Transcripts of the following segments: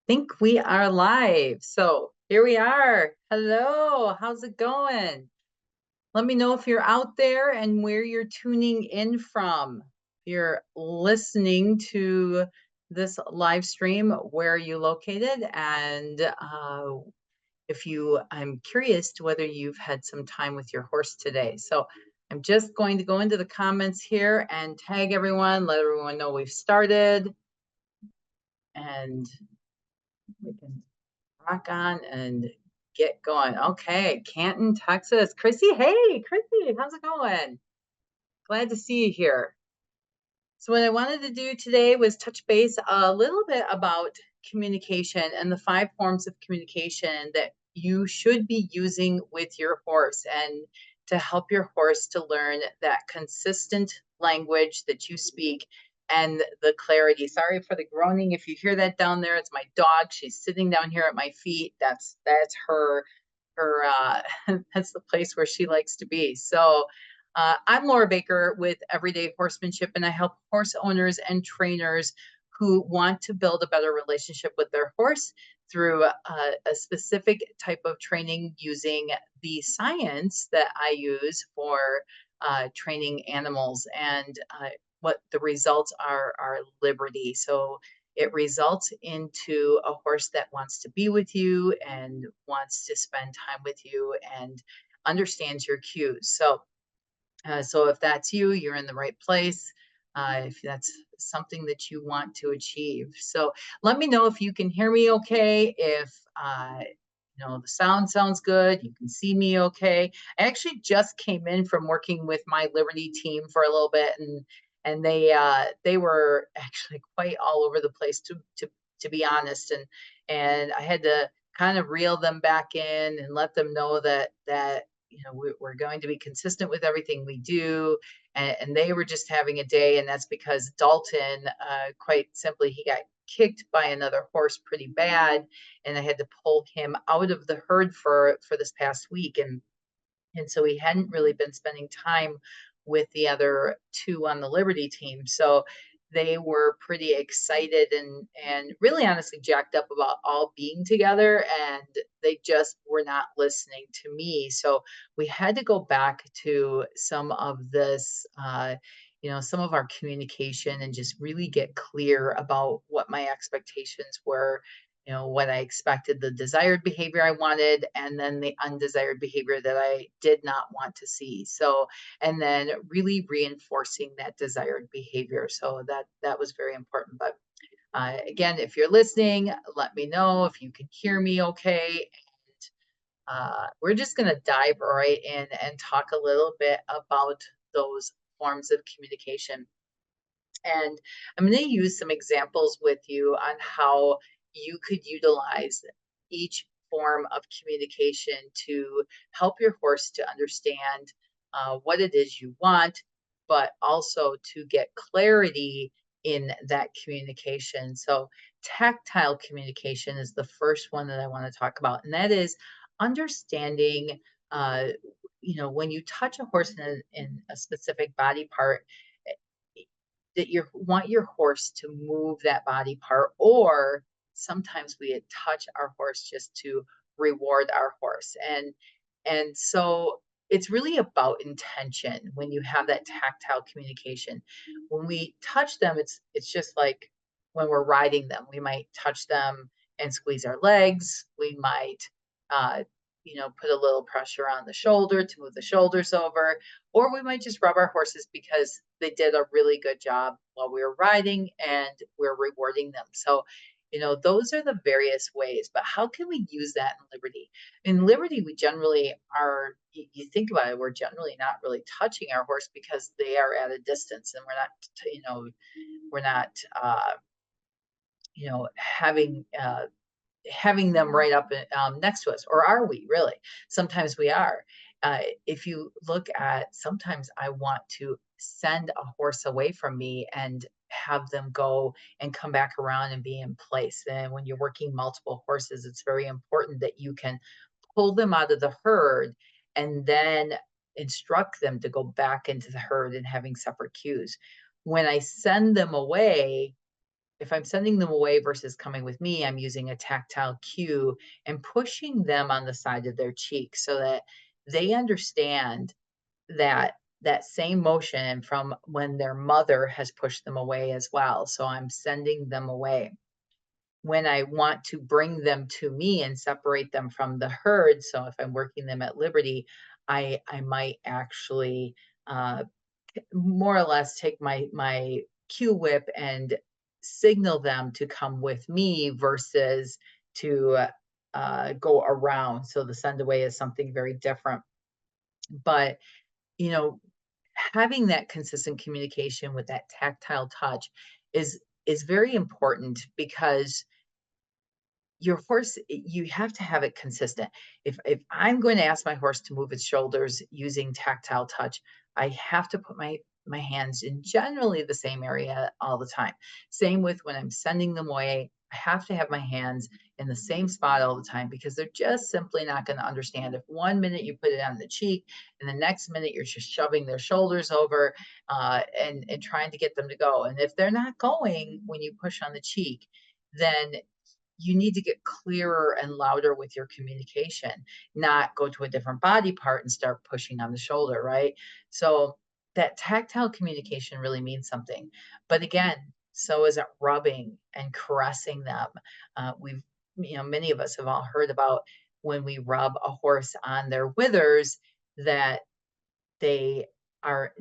Think we are live. So here we are. Hello, how's it going? Let me know if you're out there and where you're tuning in from. If you're listening to this live stream, where are you located? And if you, I'm curious to whether you've had some time with your horse today. So I'm just going to go into the comments here and tag everyone, let everyone know we've started, and we can rock on and get going. Okay, Canton, Texas. Chrissy, hey, Chrissy, how's it going? Glad to see you here. So what I wanted to do today was touch base a little bit about communication and the 5 forms of communication that you should be using with your horse, and to help your horse to learn that consistent language that you speak and the clarity. Sorry for the groaning. If you hear that down there, it's my dog. She's sitting down here at my feet. That's her that's the place where she likes to be. So I'm Laura Baker with Everyday Horsemanship, and I help horse owners and trainers who want to build a better relationship with their horse through a specific type of training using the science that I use for training animals. And what the results are liberty. So it results into a horse that wants to be with you and wants to spend time with you and understands your cues. So if that's you, you're in the right place. If that's something that you want to achieve. So let me know if you can hear me okay, if the sound sounds good, you can see me okay. I actually just came in from working with my Liberty team for a little bit, and they were actually quite all over the place to be honest, and I had to kind of reel them back in and let them know that we're going to be consistent with everything we do. And they were just having a day, and that's because Dalton, quite simply, he got kicked by another horse pretty bad, and I had to pull him out of the herd for this past week, and so he hadn't really been spending time with the other two on the Liberty team. So they were pretty excited and really honestly jacked up about all being together, and they just were not listening to me. So we had to go back to some of this some of our communication, and just really get clear about what my expectations were, what I expected, the desired behavior I wanted, and then the undesired behavior that I did not want to see. So, and then really reinforcing that desired behavior. So that was very important. But again, if you're listening, let me know if you can hear me okay. We're just going to dive right in and talk a little bit about those forms of communication. And I'm going to use some examples with you on how you could utilize each form of communication to help your horse to understand what it is you want, but also to get clarity in that communication. So, tactile communication is the first one that I want to talk about, and that is understanding. When you touch a horse in a specific body part, that you want your horse to move that body part, or sometimes we touch our horse just to reward our horse. And so it's really about intention when you have that tactile communication. When we touch them, it's just like when we're riding them, we might touch them and squeeze our legs. We might uh, put a little pressure on the shoulder to move the shoulders over, or we might just rub our horses because they did a really good job while we were riding and we're rewarding them. So, those are the various ways, but how can we use that in Liberty? In Liberty, we generally are, you think about it, we're generally not really touching our horse because they are at a distance, and we're not, having them right up next to us, or are we really? Sometimes we are. If you look at, sometimes I want to send a horse away from me and have them go and come back around and be in place. And when you're working multiple horses, it's very important that you can pull them out of the herd and then instruct them to go back into the herd and having separate cues. When I send them away, if I'm sending them away versus coming with me, I'm using a tactile cue and pushing them on the side of their cheek so that they understand that that same motion from when their mother has pushed them away as well. So I'm sending them away. When I want to bring them to me and separate them from the herd, so if I'm working them at liberty, I might actually uh, more or less take my cue whip and signal them to come with me versus to go around. So the send away is something very different. But you know, having that consistent communication with that tactile touch is very important because your horse, you have to have it consistent. If I'm going to ask my horse to move its shoulders using tactile touch, I have to put my hands in generally the same area all the time. Same with when I'm sending them away, I have to have my hands in the same spot all the time because they're just simply not going to understand if one minute you put it on the cheek and the next minute you're just shoving their shoulders over and trying to get them to go. And if they're not going when you push on the cheek, then you need to get clearer and louder with your communication, not go to a different body part and start pushing on the shoulder, right? So that tactile communication really means something. But again, so is it rubbing and caressing them. Many of us have all heard about when we rub a horse on their withers that they are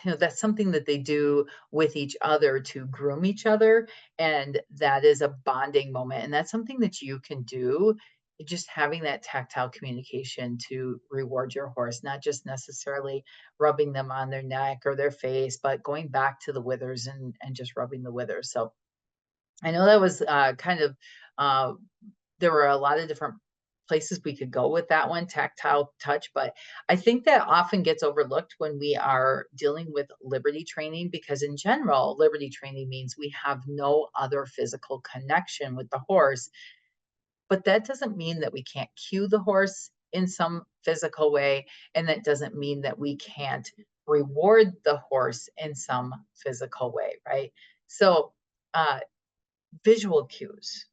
that's something that they do with each other to groom each other, and that is a bonding moment, and that's something that you can do, just having that tactile communication to reward your horse, not just necessarily rubbing them on their neck or their face, but going back to the withers and just rubbing the withers. So I know that was kind of uh, there were a lot of different places we could go with that one, tactile touch, but I think that often gets overlooked when we are dealing with liberty training because in general, liberty training means we have no other physical connection with the horse, but that doesn't mean that we can't cue the horse in some physical way, and that doesn't mean that we can't reward the horse in some physical way, right? So, uh, visual cues.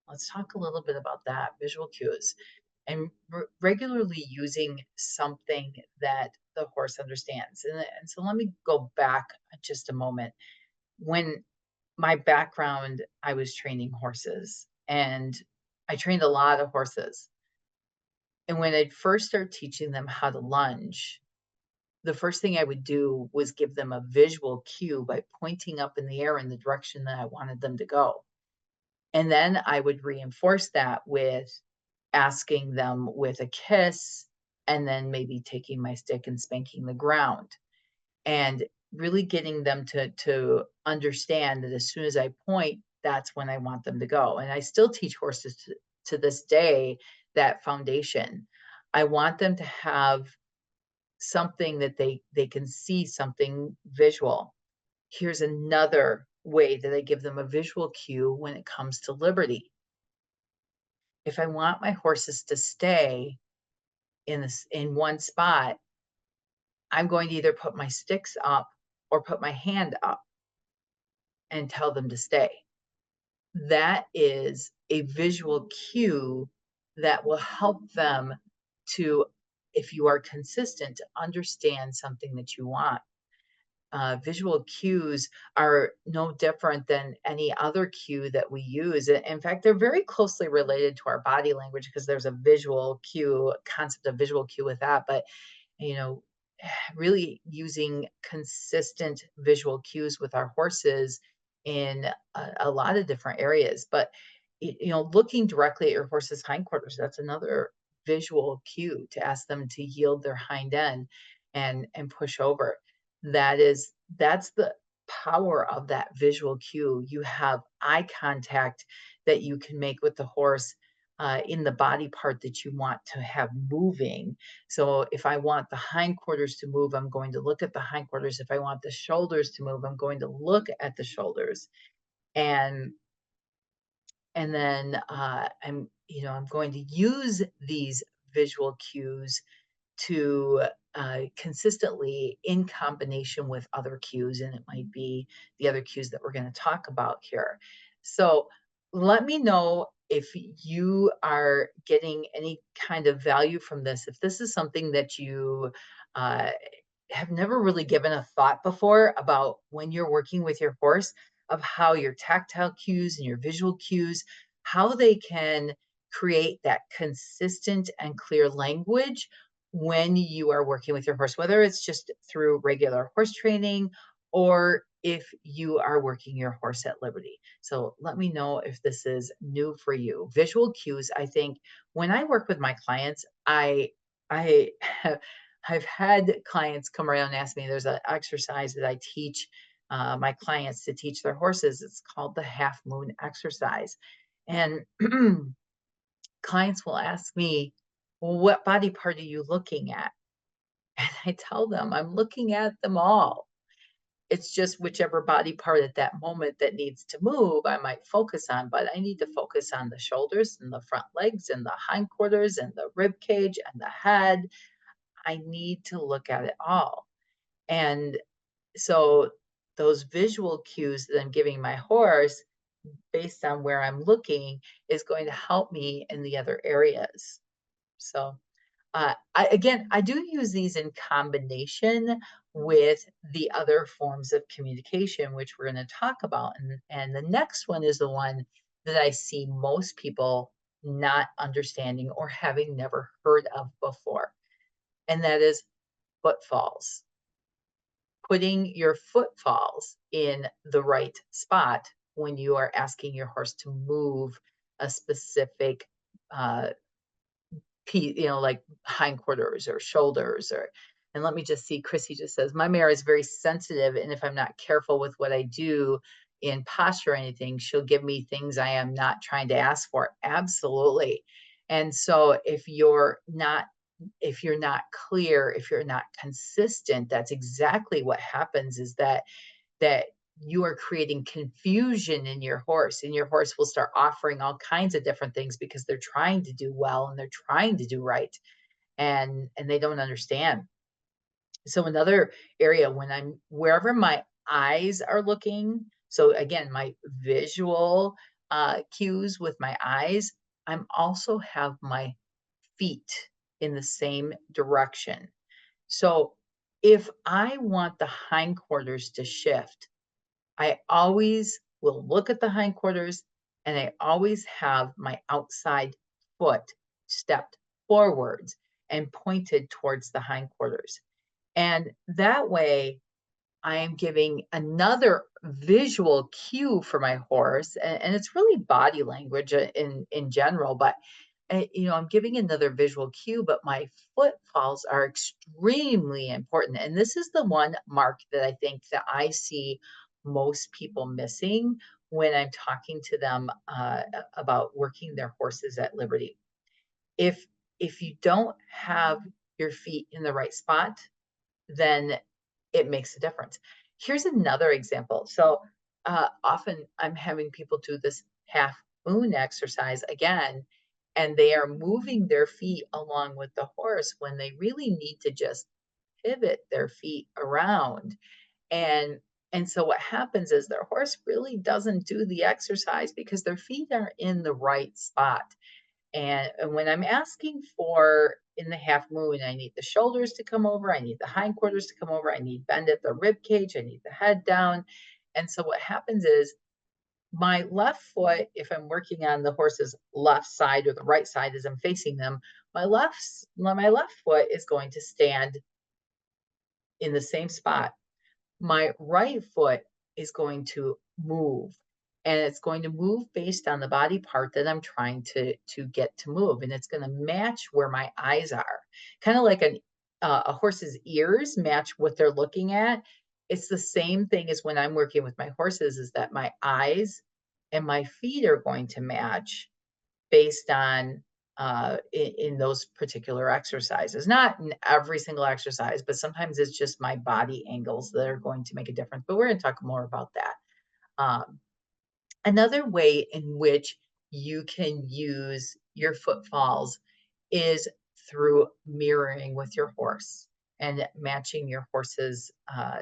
Let's talk a little bit about that, visual cues, and regularly using something that the horse understands. And so let me go back just a moment. When my background, I was training horses and I trained a lot of horses. And when I'd first start teaching them how to lunge, the first thing I would do was give them a visual cue by pointing up in the air in the direction that I wanted them to go. And then I would reinforce that with asking them with a kiss and then maybe taking my stick and spanking the ground and really getting them to understand that as soon as I point, that's when I want them to go. And I still teach horses to this day that foundation. I want them to have something that they can see, something visual. Here's another way that I give them a visual cue when it comes to liberty. If I want my horses to stay in one spot, I'm going to either put my sticks up or put my hand up and tell them to stay. That is a visual cue that will help them to, if you are consistent, to understand something that you want. Visual cues are no different than any other cue that we use. In fact, they're very closely related to our body language because there's a visual cue concept of visual cue with that. But you know, really using consistent visual cues with our horses in a lot of different areas. But looking directly at your horse's hindquarters, that's another visual cue to ask them to yield their hind end and push over. That's the power of that visual cue. You have eye contact that you can make with the horse in the body part that you want to have moving. So if I want the hindquarters to move, I'm going to look at the hindquarters. If I want the shoulders to move, I'm going to look at the shoulders. And and then I'm going to use these visual cues to consistently in combination with other cues, and it might be the other cues that we're going to talk about here. So let me know if you are getting any kind of value from this, if this is something that you uh, have never really given a thought before about when you're working with your horse, of how your tactile cues and your visual cues, how they can create that consistent and clear language when you are working with your horse, whether it's just through regular horse training or if you are working your horse at liberty. So let me know if this is new for you. Visual cues, I think when I work with my clients, I have I've had clients come around and ask me, there's an exercise that I teach my clients to teach their horses. It's called the half moon exercise. And clients will ask me, well, what body part are you looking at? And I tell them, I'm looking at them all. It's just whichever body part at that moment that needs to move, I might focus on, but I need to focus on the shoulders and the front legs and the hindquarters and the rib cage and the head. I need to look at it all. And so those visual cues that I'm giving my horse based on where I'm looking is going to help me in the other areas. So I do use these in combination with the other forms of communication, which we're going to talk about. And the next one is the one that I see most people not understanding or having never heard of before. And that is footfalls. Putting your footfalls in the right spot when you are asking your horse to move a specific uh, like hindquarters or shoulders or. And let me just see, Chrissy just says, my mare is very sensitive, and if I'm not careful with what I do in posture or anything, she'll give me things I am not trying to ask for. Absolutely. And so if you're not clear, if you're not consistent, that's exactly what happens, is that you are creating confusion in your horse, and your horse will start offering all kinds of different things because they're trying to do well and they're trying to do right, and they don't understand. So another area, when I'm wherever my eyes are looking, so again, my visual cues with my eyes, I'm also have my feet in the same direction. So if I want the hindquarters to shift, I always will look at the hindquarters, and I always have my outside foot stepped forwards and pointed towards the hindquarters. And that way, I am giving another visual cue for my horse, and it's really body language in general, but I'm giving another visual cue, but my footfalls are extremely important. And this is the one mark that I think that I see most people missing when I'm talking to them about working their horses at liberty. If if you don't have your feet in the right spot, then it makes a difference. Here's another example. So often I'm having people do this half moon exercise again, and they are moving their feet along with the horse when they really need to just pivot their feet around. And and so what happens is their horse really doesn't do the exercise because their feet are in the right spot. And when I'm asking for in the half moon, I need the shoulders to come over, I need the hindquarters to come over, I need bend at the rib cage, I need the head down. And so what happens is my left foot, if I'm working on the horse's left side or the right side as I'm facing them, my left foot is going to stand in the same spot. My right foot is going to move, and it's going to move based on the body part that I'm trying to get to move, and it's going to match where my eyes are, kind of like a horse's ears match what they're looking at. It's the same thing as when I'm working with my horses, is that my eyes and my feet are going to match based on in those particular exercises. Not in every single exercise, but sometimes it's just my body angles that are going to make a difference. But we're going to talk more about that. Um, Another way in which you can use your footfalls is through mirroring with your horse and matching your horse's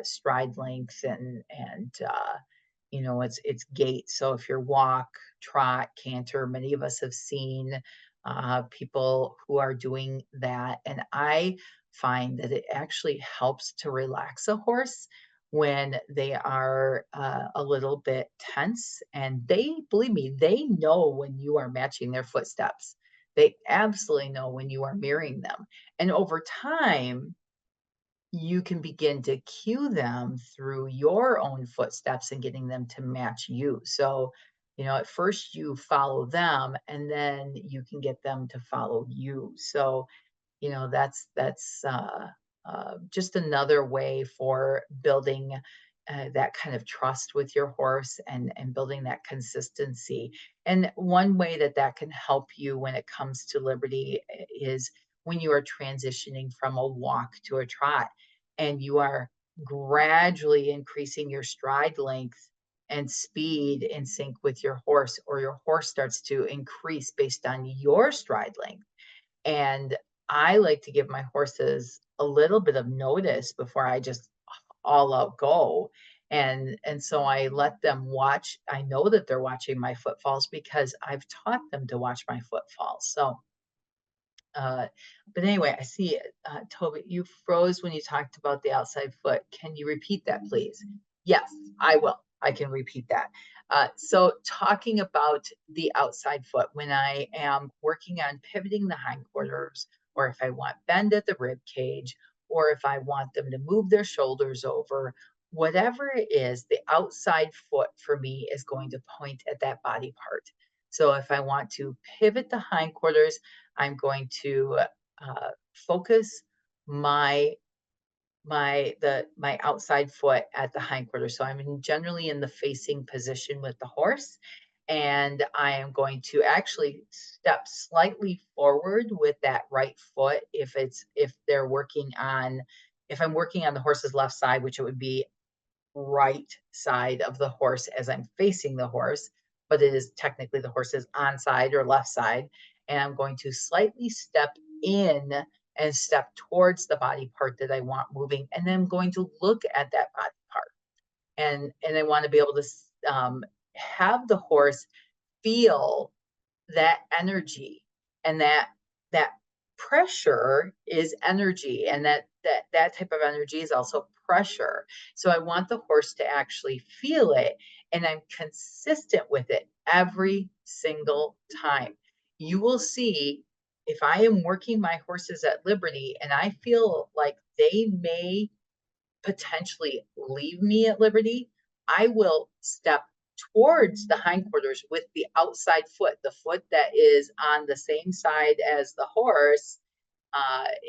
stride length and its gait. So if you're walk, trot, canter, many of us have seen people who are doing that, and I find that it actually helps to relax a horse when they are a little bit tense. And they, believe me, they know when you are matching their footsteps. They absolutely know when you are mirroring them. And over time, you can begin to cue them through your own footsteps and getting them to match you. So, at first you follow them and then you can get them to follow you. So, that's just another way for building that kind of trust with your horse and building that consistency. And one way that that can help you when it comes to liberty is when you are transitioning from a walk to a trot and you are gradually increasing your stride length and speed in sync with your horse, or your horse starts to increase based on your stride length. And I like to give my horses a little bit of notice before I just all out go. And so I let them watch. I know that they're watching my footfalls because I've taught them to watch my footfalls. So uh, but anyway, I see Toby, you froze when you talked about the outside foot. Can you repeat that, please? Yes, I will. I can repeat that. So talking about the outside foot, when I am working on pivoting the hindquarters, or if I want bend at the rib cage, or if I want them to move their shoulders over, whatever it is, the outside foot for me is going to point at that body part. So if I want to pivot the hindquarters, I'm going to focus my my outside foot at the hindquarters. So generally in the facing position with the horse, and I am going to actually step slightly forward with that right foot if I'm working on the horse's left side, which it would be right side of the horse as I'm facing the horse, but it is technically the horse's on side or left side. And I'm going to slightly step in and step towards the body part that I want moving. And then I'm going to look at that body part. And I want to be able to have the horse feel that energy, and that pressure is energy, and that type of energy is also pressure. So I want the horse to actually feel it, and I'm consistent with it every single time. You will see, if I am working my horses at liberty and I feel like they may potentially leave me at liberty, I will step towards the hindquarters with the outside foot, the foot that is on the same side as the horse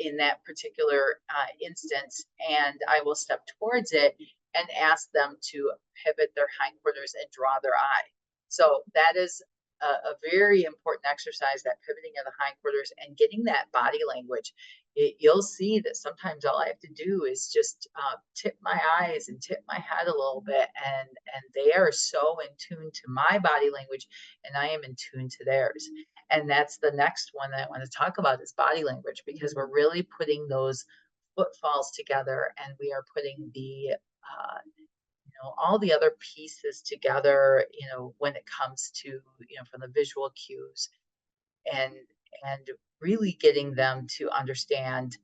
in that particular instance. And I will step towards it and ask them to pivot their hindquarters and draw their eye. So that is a very important exercise, that pivoting of the hindquarters and getting that body language. You'll see that sometimes all I have to do is just tip my eyes and tip my head a little bit, and they are so in tune to my body language, and I am in tune to theirs. And that's the next one that I want to talk about, is body language, because we're really putting those footfalls together, and we are putting the all the other pieces together, when it comes to, from the visual cues, and and really getting them to understand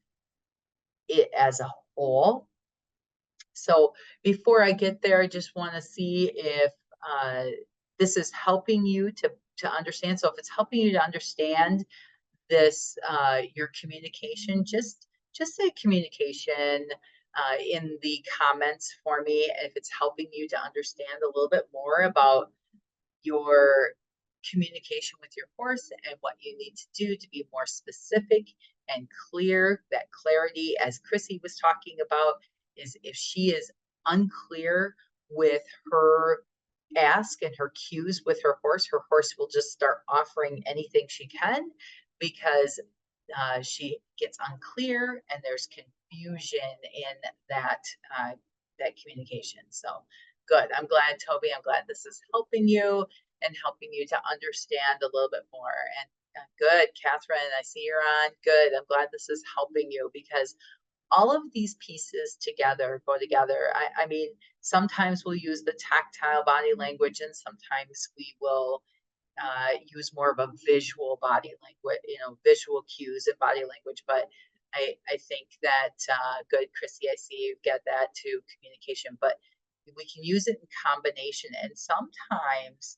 it as a whole. So before I get there, I just want to see if uh, this is helping you to understand. So if it's helping you to understand this, your communication, just say communication in the comments for me if it's helping you to understand a little bit more about your communication with your horse and what you need to do to be more specific and clear. That clarity, as Chrissy was talking about, is if she is unclear with her ask and her cues with her horse will just start offering anything she can, because she gets unclear and there's confusion in that communication. So good. I'm glad, Toby. I'm glad this is helping you and helping you to understand a little bit more. Good, Catherine. I see you're on. Good. I'm glad this is helping you because all of these pieces together go together. I mean, sometimes we'll use the tactile body language, and sometimes we will use more of a visual body language, visual cues and body language. But I think that good, Chrissy. I see you get that too, communication. But we can use it in combination, and sometimes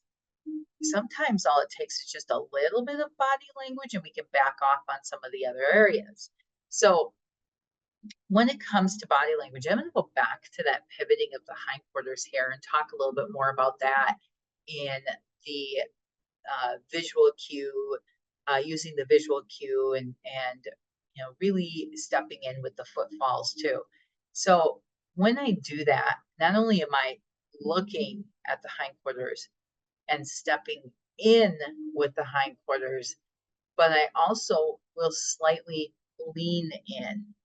all it takes is just a little bit of body language, and we can back off on some of the other areas. So when it comes to body language, I'm going to go back to that pivoting of the hindquarters here and talk a little bit more about that in the visual cue, using the visual cue and really stepping in with the footfalls too. So when I do that, not only am I looking at the hindquarters and stepping in with the hindquarters, but I also will slightly lean in.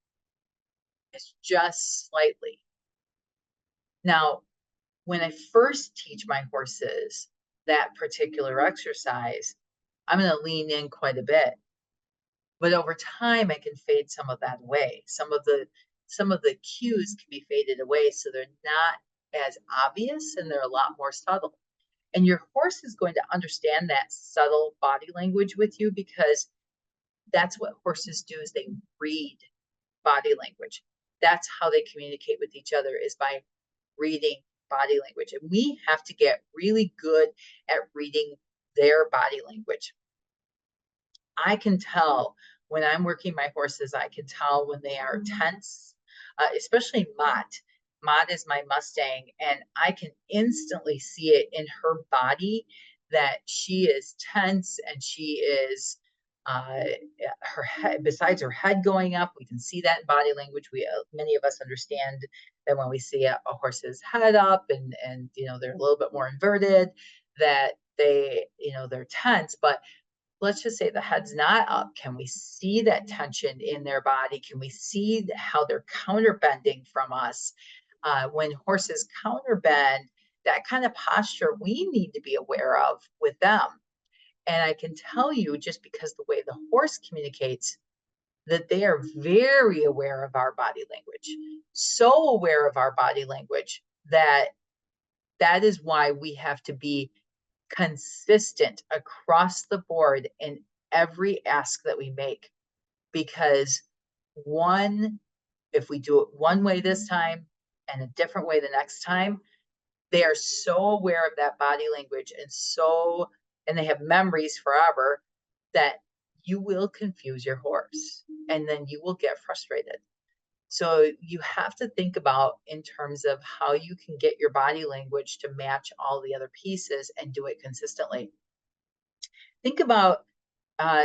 It's just slightly. Now, when I first teach my horses that particular exercise, I'm going to lean in quite a bit. But over time, I can fade some of that away. Some of the cues can be faded away, so they're not as obvious and they're a lot more subtle. And your horse is going to understand that subtle body language with you because that's what horses do is they read body language. That's how they communicate with each other is by reading body language. And we have to get really good at reading their body language. I can tell when I'm working my horses, I can tell when they are tense, especially Mott. Mott is my Mustang, and I can instantly see it in her body that she is tense and she is her head, besides her head going up, we can see that in body language. Many of us understand that when we see a horse's head up and they're a little bit more inverted, that they're tense. But let's just say the head's not up. Can we see that tension in their body? Can we see how they're counterbending from us? When horses counterbend, that kind of posture we need to be aware of with them. And I can tell you, just because the way the horse communicates, that they are very aware of our body language, so aware of our body language that is why we have to be consistent across the board in every ask that we make. Because if we do it one way this time and a different way the next time, they are so aware of that body language and they have memories forever that you will confuse your horse and then you will get frustrated. So you have to think about in terms of how you can get your body language to match all the other pieces and do it consistently. Think about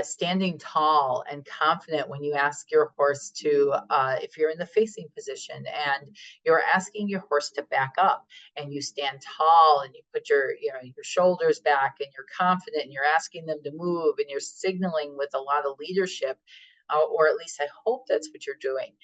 standing tall and confident when you ask your horse to, if you're in the facing position and you're asking your horse to back up and you stand tall and you put your shoulders back and you're confident and you're asking them to move and you're signaling with a lot of leadership, or at least I hope that's what you're doing.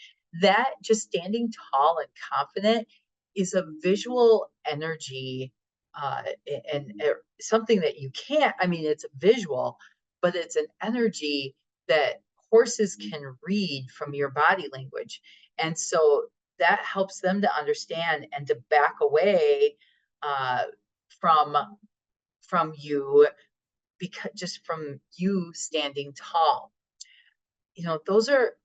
That just standing tall and confident is a visual energy and something that you can't, I mean, it's a visual, but it's an energy that horses can read from your body language. And so that helps them to understand and to back away from you, because just from you standing tall. Those are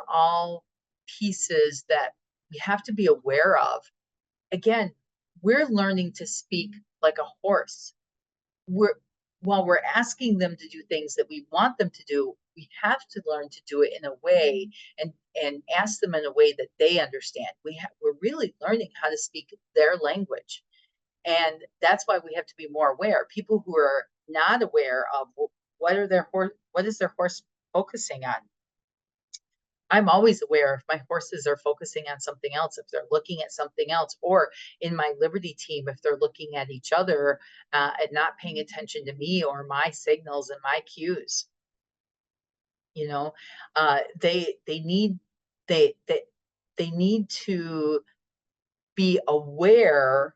all pieces that we have to be aware of. Again, we're learning to speak like a horse. While we're asking them to do things that we want them to do, we have to learn to do it in a way and ask them in a way that they understand. We're really learning how to speak their language. And that's why we have to be more aware. People who are not aware of what is their horse focusing on. I'm always aware if my horses are focusing on something else, if they're looking at something else, or in my Liberty team, if they're looking at each other and not paying attention to me or my signals and my cues. They need to be aware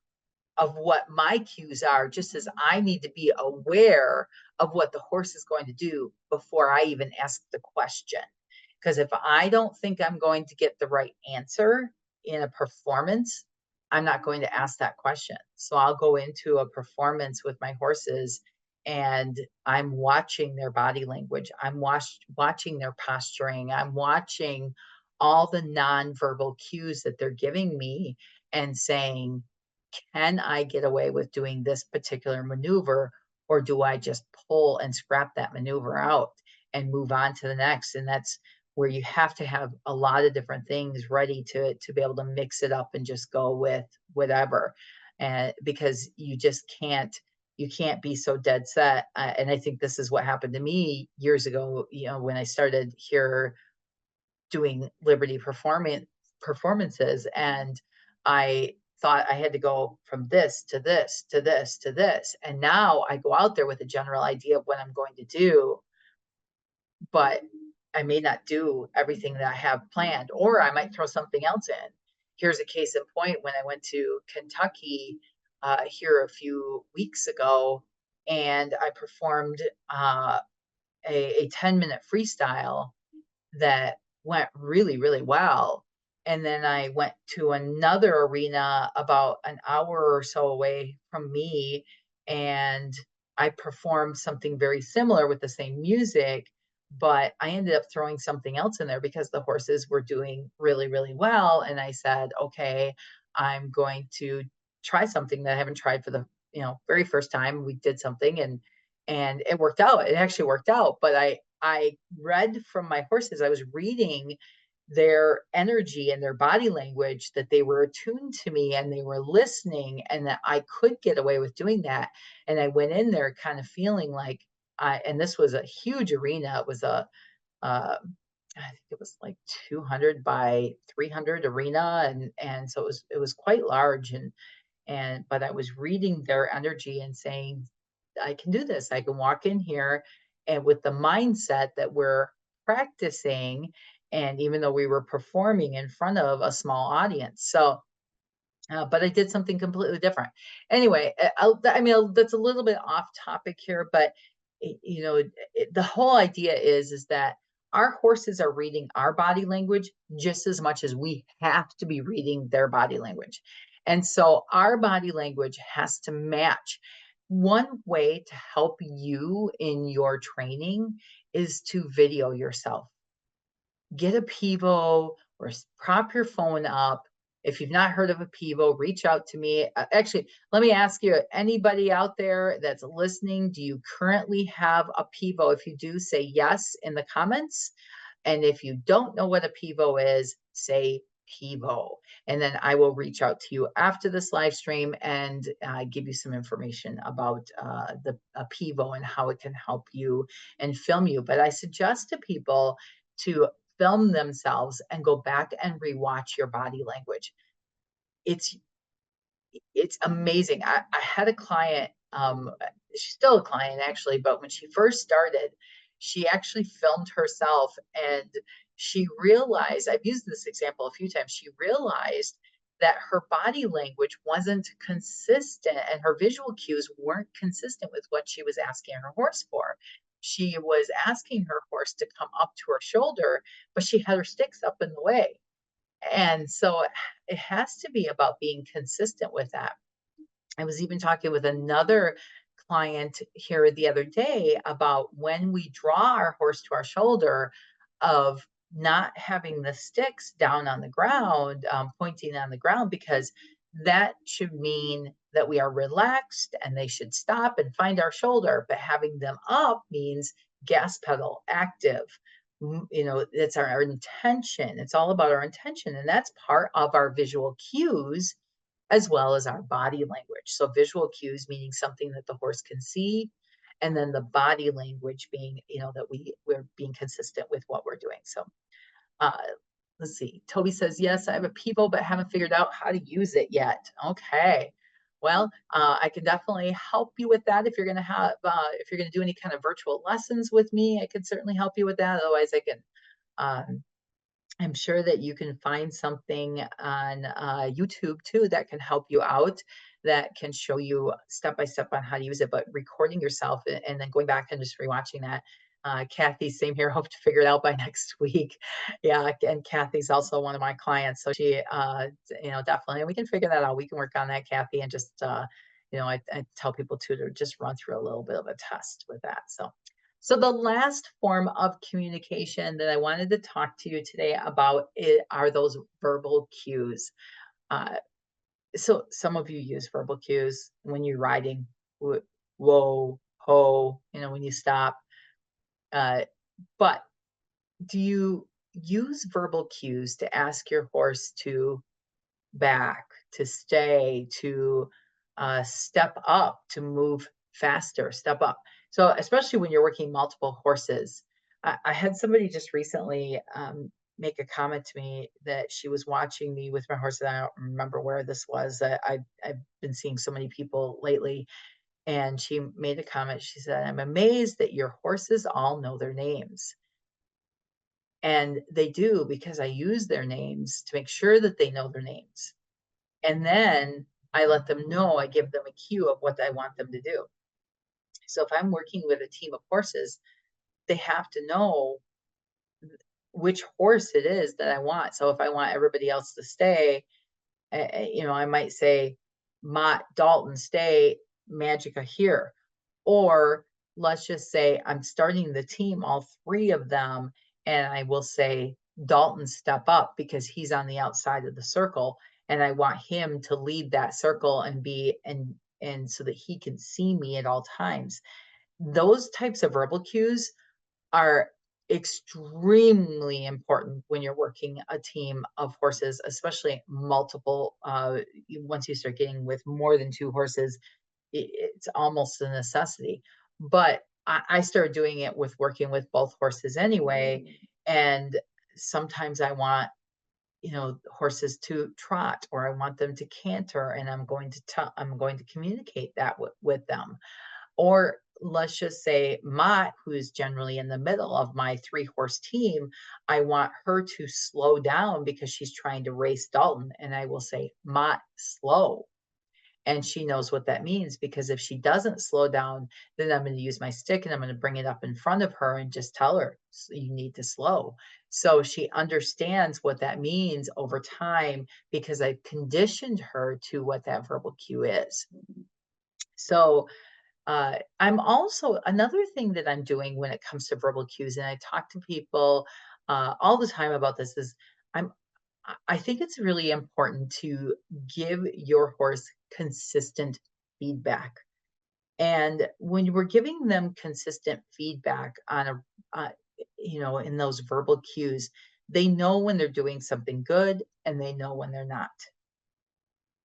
of what my cues are, just as I need to be aware of what the horse is going to do before I even ask the question. Because if I don't think I'm going to get the right answer in a performance, I'm not going to ask that question. So I'll go into a performance with my horses and I'm watching their body language. I'm watching their posturing. I'm watching all the nonverbal cues that they're giving me and saying, can I get away with doing this particular maneuver? Or do I just pull and scrap that maneuver out and move on to the next? And that's where you have to have a lot of different things ready to be able to mix it up and just go with whatever. And because you can't be so dead set. And I think this is what happened to me years ago, when I started here doing Liberty performances, and I thought I had to go from this to this to this to this. And now I go out there with a general idea of what I'm going to do, but I may not do everything that I have planned, or I might throw something else in. Here's a case in point. When I went to Kentucky here a few weeks ago, and I performed a 10-minute freestyle that went really, really well. And then I went to another arena about an hour or so away from me, and I performed something very similar with the same music, but I ended up throwing something else in there because the horses were doing really, really well. And I said, okay, I'm going to try something that I haven't tried for the very first time. We did something, and it worked out. It actually worked out, but I read from my horses. I was reading their energy and their body language, that they were attuned to me and they were listening, and that I could get away with doing that. And I went in there kind of feeling like and this was a huge arena. It was uh, I think it was like 200 by 300 arena. And so it was quite large. And but I was reading their energy and saying, I can do this. I can walk in here, and with the mindset that we're practicing, and even though we were performing in front of a small audience. So but I did something completely different. Anyway, that's a little bit off topic here, but the whole idea is that our horses are reading our body language just as much as we have to be reading their body language. And so our body language has to match. One way to help you in your training is to video yourself. Get a Pivo, or prop your phone up. If you've not heard of a Pivo, reach out to me. Actually, let me ask you, anybody out there that's listening, do you currently have a Pivo? If you do, say yes in the comments. And if you don't know what a Pivo is, say Pivo. And then I will reach out to you after this live stream and give you some information about the Pivo and how it can help you and film you. But I suggest to people to film themselves and go back and rewatch your body language. It's it's amazing. I had a client, she's still a client actually, but when she first started, she actually filmed herself, and she realized, I've used this example a few times, she realized that her body language wasn't consistent and her visual cues weren't consistent with what she was asking her horse for. She was asking her horse to come up to her shoulder, but she had her sticks up in the way. And so it has to be about being consistent with that. I was even talking with another client here the other day about when we draw our horse to our shoulder, of not having the sticks down on the ground, pointing on the ground, because that should mean that we are relaxed and they should stop and find our shoulder. But having them up means gas pedal active. It's our intention. It's all about our intention. And that's part of our visual cues as well as our body language. So visual cues meaning something that the horse can see, and then the body language being, that we're being consistent with what we're doing. So uh, let's see. Toby says, yes, I have a Pivo, but haven't figured out how to use it yet. Okay. Well, I can definitely help you with that. If you're going to if you're going to do any kind of virtual lessons with me, I can certainly help you with that. Otherwise, um, I'm sure that you can find something on YouTube too that can help you out. that can show you step by step on how to use it, but recording yourself and then going back and just rewatching that. Kathy, same here. Hope to figure it out by next week. Yeah, and Kathy's also one of my clients, so she, definitely, we can figure that out. We can work on that, Kathy, and just, I tell people too to just run through a little bit of a test with that. So the last form of communication that I wanted to talk to you today about are those verbal cues. Uh, so some of you use verbal cues when you're riding, whoa, ho, when you stop. Uh, but do you use verbal cues to ask your horse to back, to stay, to step up, to move faster, step up? So, especially when you're working multiple horses. I had somebody just recently make a comment to me that she was watching me with my horse, and I don't remember where this was. I've been seeing so many people lately, and she made a comment. She said, "I'm amazed that your horses all know their names." And they do, because I use their names to make sure that they know their names. And then I let them know, I give them a cue of what I want them to do. So if I'm working with a team of horses, they have to know which horse it is that I want. So if I want everybody else to stay, I might say, Mott, Dalton, stay, Magica here. Or let's just say I'm starting the team, all three of them, and I will say, Dalton, step up, because he's on the outside of the circle, and I want him to lead that circle and be and so that he can see me at all times. Those types of verbal cues are extremely important when you're working a team of horses, especially multiple. Once you start getting with more than two horses, it's almost a necessity. But I started doing it with working with both horses anyway. And sometimes I want, horses to trot, or I want them to canter, and I'm going to communicate that with them. Or let's just say Mott, who's generally in the middle of my 3-horse team, I want her to slow down because she's trying to race Dalton. And I will say, Mott, slow. And she knows what that means, because if she doesn't slow down, then I'm going to use my stick and I'm going to bring it up in front of her and just tell her, you need to slow. So she understands what that means over time, because I've conditioned her to what that verbal cue is. So I'm also, another thing that I'm doing when it comes to verbal cues, and I talk to people all the time about this, is I'm I think it's really important to give your horse consistent feedback. And when you were giving them consistent feedback on in those verbal cues, they know when they're doing something good and they know when they're not.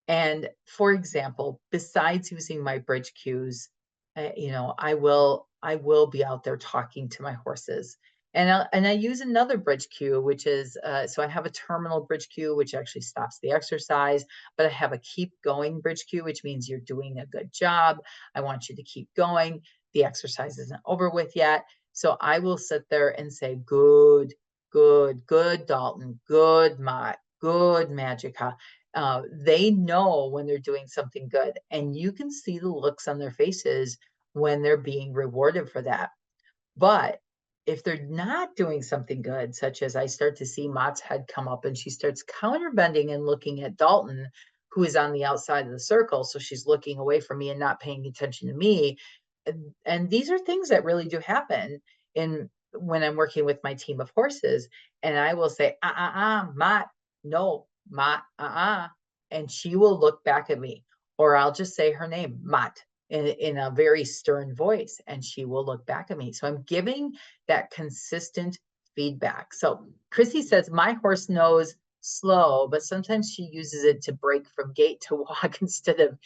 And for example, besides using my bridge cues, I will be out there talking to my horses, and I use another bridge cue, which is so I have a terminal bridge cue, which actually stops the exercise, but I have a keep going bridge cue, which means you're doing a good job. I want you to keep going. The exercise isn't over with yet, so I will sit there and say, good, good, good, Dalton, good, Mott, good, Magica. They know when they're doing something good, and you can see the looks on their faces when they're being rewarded for that. But if they're not doing something good, such as I start to see Mott's head come up and she starts counterbending and looking at Dalton, who is on the outside of the circle, so she's looking away from me and not paying attention to me. And these are things that really do happen in when I'm working with my team of horses. And I will say, Mott, no, Mott, and she will look back at me, or I'll just say her name, Mott, in a very stern voice, and she will look back at me. So I'm giving that consistent feedback. So Chrissy says, my horse knows slow, but sometimes she uses it to break from gait to walk instead of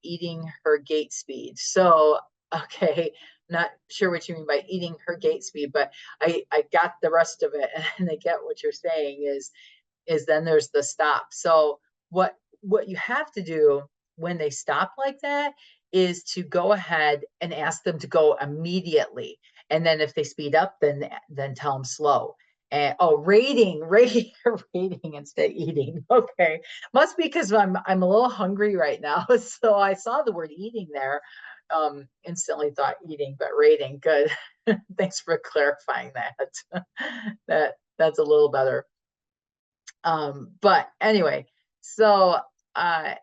eating her gait speed. So, okay, not sure what you mean by eating her gait speed, but I got the rest of it, and I get what you're saying is then there's the stop. So what you have to do when they stop like that is to go ahead and ask them to go immediately. And then if they speed up, then tell them slow. And oh, rating, rating instead of eating. Okay, must be because I'm a little hungry right now. So I saw the word eating there, instantly thought eating, but rating. Good. Thanks for clarifying that. That's a little better. But anyway, so uh,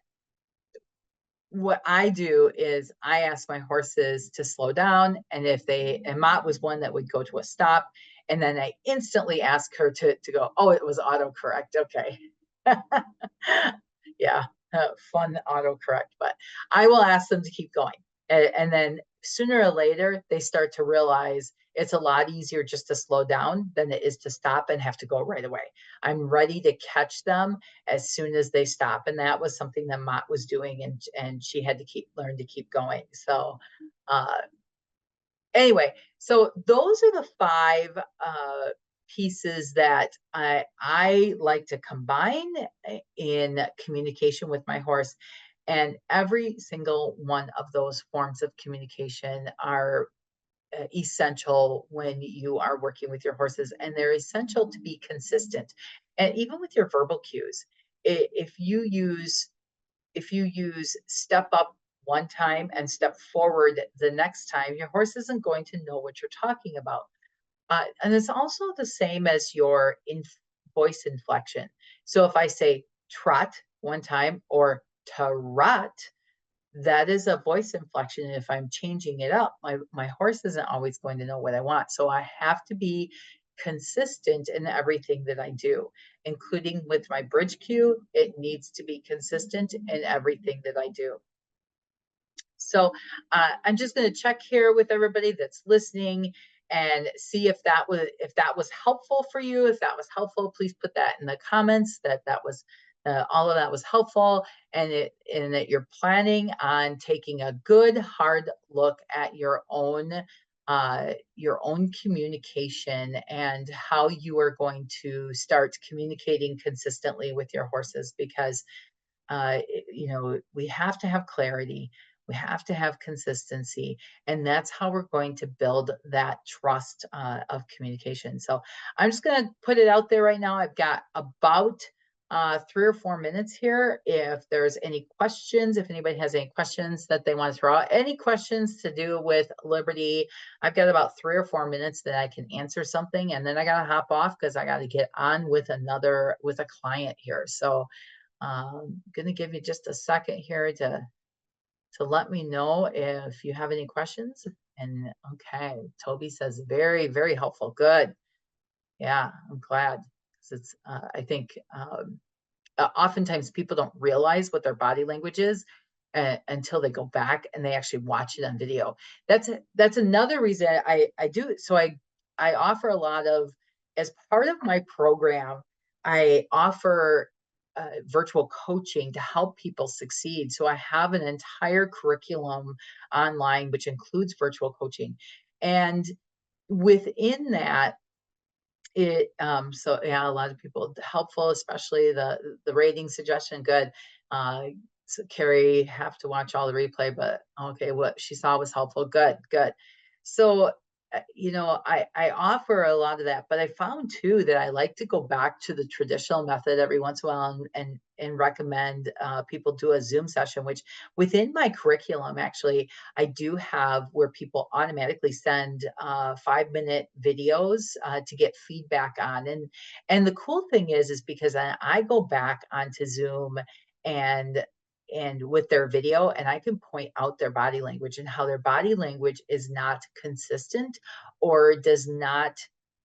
what I do is I ask my horses to slow down, and if they and Mott was one that would go to a stop, and then I instantly ask her to go. Oh, it was autocorrect. Okay, yeah, fun autocorrect. But I will ask them to keep going, and then sooner or later they start to realize it's a lot easier just to slow down than it is to stop and have to go right away. I'm ready to catch them as soon as they stop. And that was something that Mott was doing, and she had to learn to keep going. So uh, anyway, so those are the five pieces that I like to combine in communication with my horse. And every single one of those forms of communication are essential when you are working with your horses, and they're essential to be consistent. And even with your verbal cues, if you use step up one time and step forward the next time, your horse isn't going to know what you're talking about. And it's also the same as your voice inflection. So if I say trot one time or trot, that is a voice inflection. And if I'm changing it up, my horse isn't always going to know what I want. So I have to be consistent in everything that I do, including with my bridge cue. It needs to be consistent in everything that I do. So I'm just going to check here with everybody that's listening and see if that was helpful for you. If that was helpful, please put that in the comments that was all of that was helpful, and that you're planning on taking a good hard look at your own communication and how you are going to start communicating consistently with your horses, because we have to have clarity. We have to have consistency. And that's how we're going to build that trust of communication. So I'm just going to put it out there right now. I've got about 3 or 4 minutes here. If there's any questions, if anybody has any questions that they want to throw out, any questions to do with Liberty, I've got about 3 or 4 minutes that I can answer something. And then I got to hop off because I got to get on with with a client here. So I'm going to give you just a second here to let me know if you have any questions. And okay, Toby says very, very helpful. Good. Yeah, I'm glad. 'Cause it's, I think oftentimes people don't realize what their body language is until they go back and they actually watch it on video. That's another reason I do it. So I offer a lot of, as part of my program, I offer virtual coaching to help people succeed. So I have an entire curriculum online which includes virtual coaching, and within that, so yeah, a lot of people helpful, especially the rating suggestion. Good. So Carrie have to watch all the replay, but okay, what she saw was helpful. Good, good. So I offer a lot of that, but I found too that I like to go back to the traditional method every once in a while, and recommend people do a Zoom session, which within my curriculum, actually, I do have where people automatically send 5-minute videos to get feedback on. And the cool thing is because I go back onto Zoom and with their video, and I can point out their body language and how their body language is not consistent or does not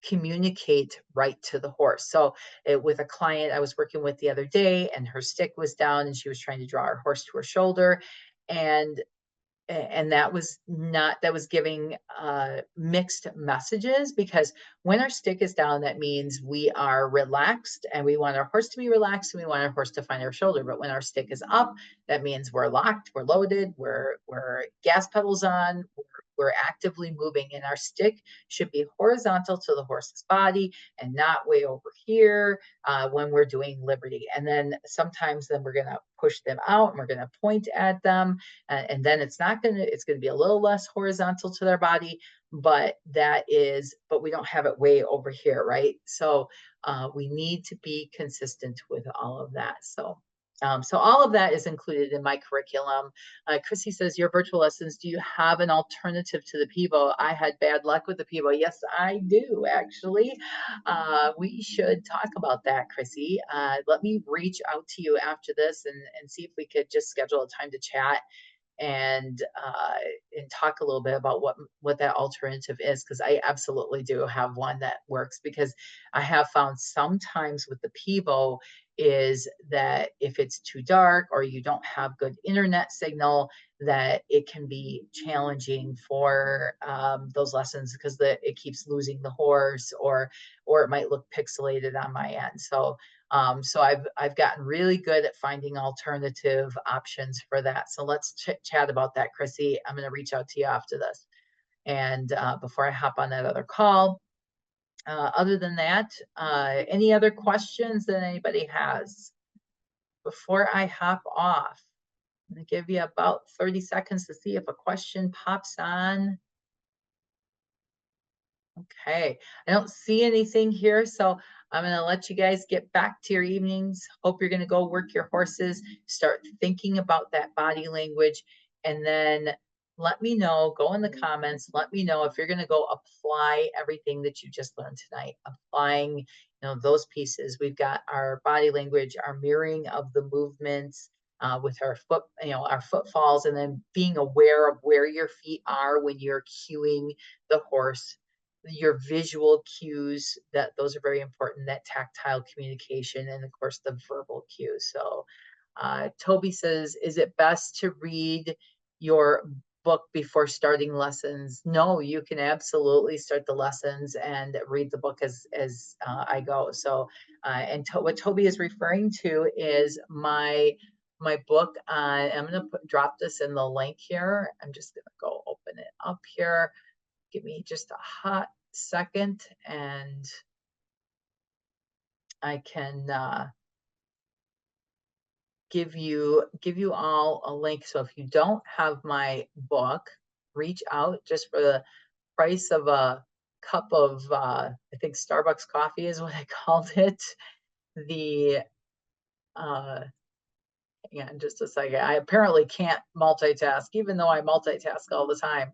communicate right to the horse. So with a client I was working with the other day, and her stick was down and she was trying to draw her horse to her shoulder, and that was not that was giving mixed messages, because when our stick is down, that means we are relaxed and we want our horse to be relaxed and we want our horse to find our shoulder. But when our stick is up, that means we're locked, we're loaded, we're gas pedals on, we're actively moving, and our stick should be horizontal to the horse's body and not way over here when we're doing liberty. And then sometimes then we're going to push them out and we're going to point at them, and then it's going to be a little less horizontal to their body, but we don't have it way over here, right? So we need to be consistent with all of that. So all of that is included in my curriculum. Chrissy says, your virtual lessons, do you have an alternative to the Pivo? I had bad luck with the Pivo. Yes, I do, actually. We should talk about that, Chrissy. Let me reach out to you after this and see if we could just schedule a time to chat and talk a little bit about what that alternative is, because I absolutely do have one that works. Because I have found sometimes with the Pivo is that if it's too dark or you don't have good internet signal, that it can be challenging for those lessons, because it keeps losing the horse, or it might look pixelated on my end. So I've gotten really good at finding alternative options for that. So let's chat about that, Chrissy. I'm going to reach out to you after this, and before I hop on that other call. Other than that, any other questions that anybody has before I hop off? I'm going to give you about 30 seconds to see if a question pops on. Okay, I don't see anything here, so I'm going to let you guys get back to your evenings. Hope you're going to go work your horses, start thinking about that body language, and then let me know, go in the comments, let me know if you're going to go apply everything that you just learned tonight, applying, those pieces. We've got our body language, our mirroring of the movements, with our our footfalls, and then being aware of where your feet are when you're cueing the horse, your visual cues, that those are very important, that tactile communication, and of course the verbal cues. So Toby says, is it best to read your book before starting lessons? No, you can absolutely start the lessons and read the book as I go. So and what Toby is referring to is my book. I'm going to drop this in the link here. I'm just going to go open it up here. Give me just a hot second and I can give you all a link. So if you don't have my book, reach out. Just for the price of a cup of I think Starbucks coffee is what I called it. The hang on just a second. I apparently can't multitask, even though I multitask all the time.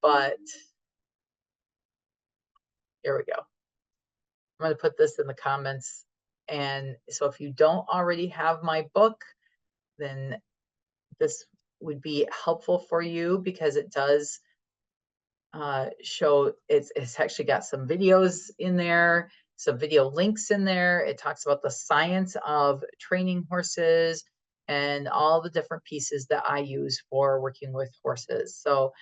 But here we go. I'm going to put this in the comments. And so if you don't already have my book, then this would be helpful for you, because it does show, it's actually got some videos in there, some video links in there. It talks about the science of training horses and all the different pieces that I use for working with horses. So,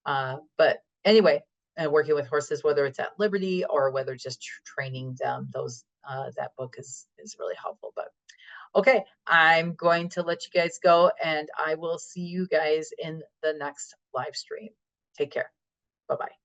but anyway, working with horses, whether it's at Liberty or whether just training them, that book is really helpful. But okay, I'm going to let you guys go, and I will see you guys in the next live stream. Take care. Bye-bye.